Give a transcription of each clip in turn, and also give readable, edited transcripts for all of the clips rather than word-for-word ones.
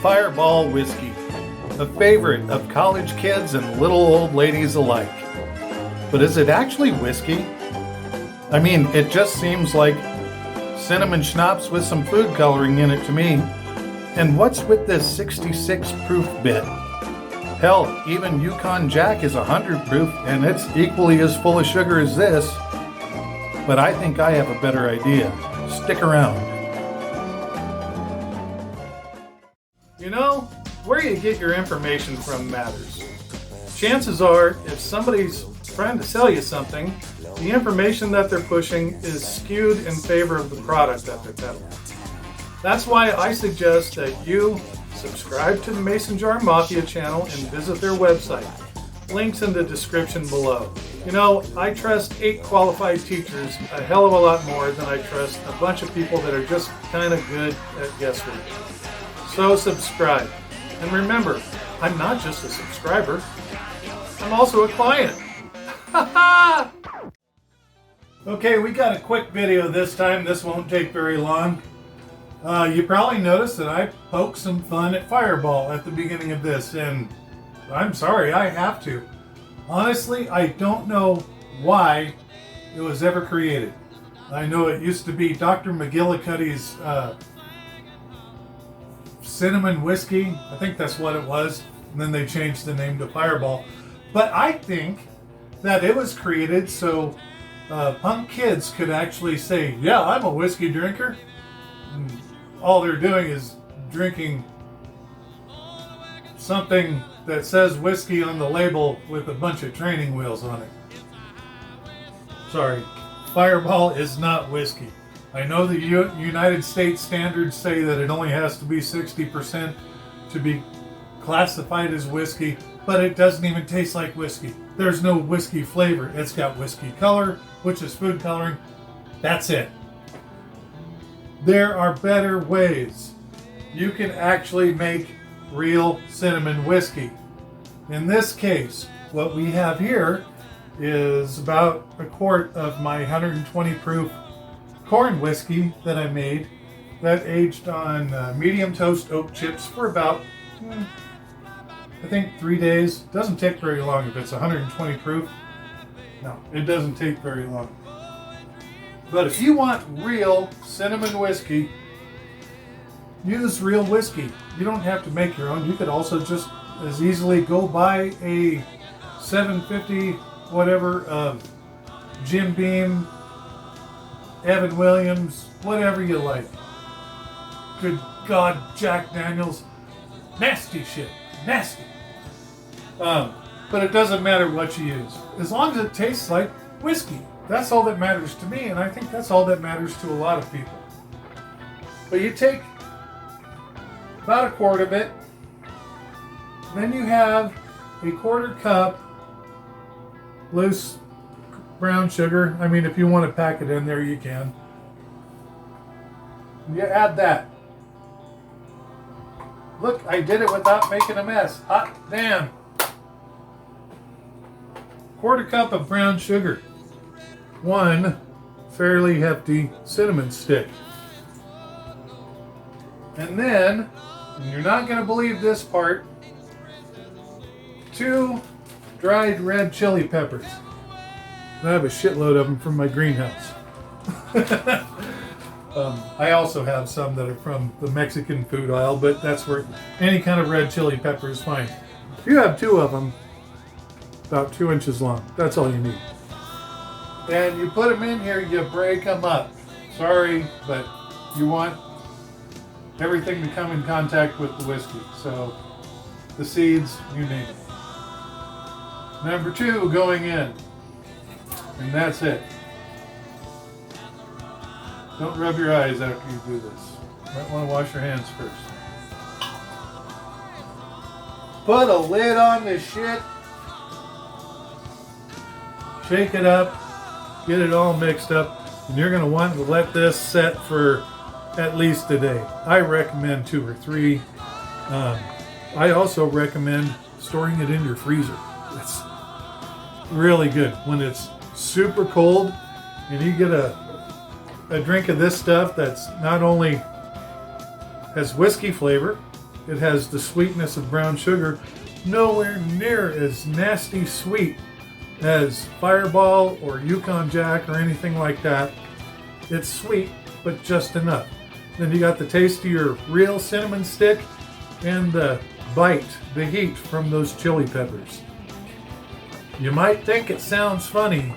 Fireball whiskey, a favorite of college kids and little old ladies alike. But is it actually whiskey? I mean, it just seems like cinnamon schnapps with some food coloring in it to me. And what's with this 66 proof bit? Hell, even Yukon Jack is 100 proof and it's equally as full of sugar as this. But I think I have a better idea. Stick around. You know, where you get your information from matters. Chances are, if somebody's trying to sell you something, the information that they're pushing is skewed in favor of the product that they're peddling. That's why I suggest that you subscribe to the Mason Jar Mafia channel and visit their website. Links in the description below. You know, I trust 8 qualified teachers a hell of a lot more than I trust a bunch of people that are just kind of good at guesswork. So subscribe. And remember, I'm not just a subscriber, I'm also a client. Okay, we got a quick video this time. This won't take very long. You probably noticed that I poked some fun at Fireball at the beginning of this, and I'm sorry, I have to. Honestly, I don't know why it was ever created. I know it used to be Dr. McGillicuddy's cinnamon whiskey. I think that's what it was. And then they changed the name to Fireball. But I think that it was created so punk kids could actually say, yeah, I'm a whiskey drinker. And all they're doing is drinking something that says whiskey on the label with a bunch of training wheels on it. Sorry, Fireball is not whiskey. I know the United States standards say that it only has to be 60% to be classified as whiskey, but it doesn't even taste like whiskey. There's no whiskey flavor. It's got whiskey color, which is food coloring. That's it. There are better ways. You can actually make real cinnamon whiskey. In this case, what we have here is about a quart of my 120 proof corn whiskey that I made that aged on medium toast oak chips for about, I think 3 days. Doesn't take very long if it's 120 proof. No, it doesn't take very long. But if you want real cinnamon whiskey, use real whiskey. You don't have to make your own. You could also just as easily go buy a 750 whatever of Jim Beam, Evan Williams, whatever you like. Good God, Jack Daniels. Nasty shit. Nasty. But it doesn't matter what you use. As long as it tastes like whiskey. That's all that matters to me, and I think that's all that matters to a lot of people. But you take about a quart of it, then you have a quarter cup loose brown sugar. I mean, if you want to pack it in there, you can. You add that. Look, I did it without making a mess. Hot damn. Quarter cup of brown sugar. 1 fairly hefty cinnamon stick. And then, and you're not going to believe this part, 2 dried red chili peppers. I have a shitload of them from my greenhouse. I also have some that are from the Mexican food aisle, but that's where any kind of red chili pepper is fine. If you have 2 of them, about 2 inches long, that's all you need. And you put them in here, you break them up. Sorry, but you want everything to come in contact with the whiskey. So the seeds, you name it. Number 2 going in. And that's it. Don't rub your eyes after you do this. You might want to wash your hands first. Put a lid on this shit. Shake it up. Get it all mixed up. And you're going to want to let this set for at least a day. I recommend 2 or 3. I also recommend storing it in your freezer. It's really good when it's super cold and you get a drink of this stuff that's not only has whiskey flavor, It has the sweetness of brown sugar, nowhere near as nasty sweet as Fireball or Yukon Jack or anything like that. It's sweet, but just enough. Then you got the taste of your real cinnamon stick and the bite, the heat from those chili peppers. You might think it sounds funny.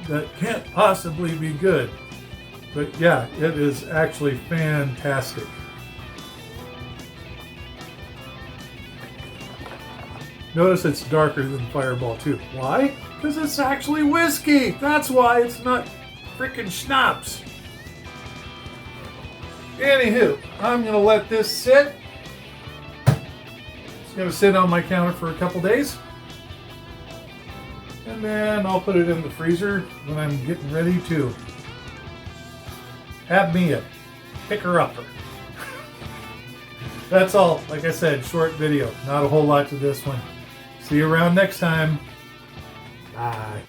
That can't possibly be good. But yeah, it is actually fantastic. Notice it's darker than Fireball too. Why? Because it's actually whiskey. That's why it's not freaking schnapps. Anywho, I'm going to let this sit. It's going to sit on my counter for a couple days. And then I'll put it in the freezer when I'm getting ready to have me a picker-upper. That's all. Like I said, short video. Not a whole lot to this one. See you around next time. Bye.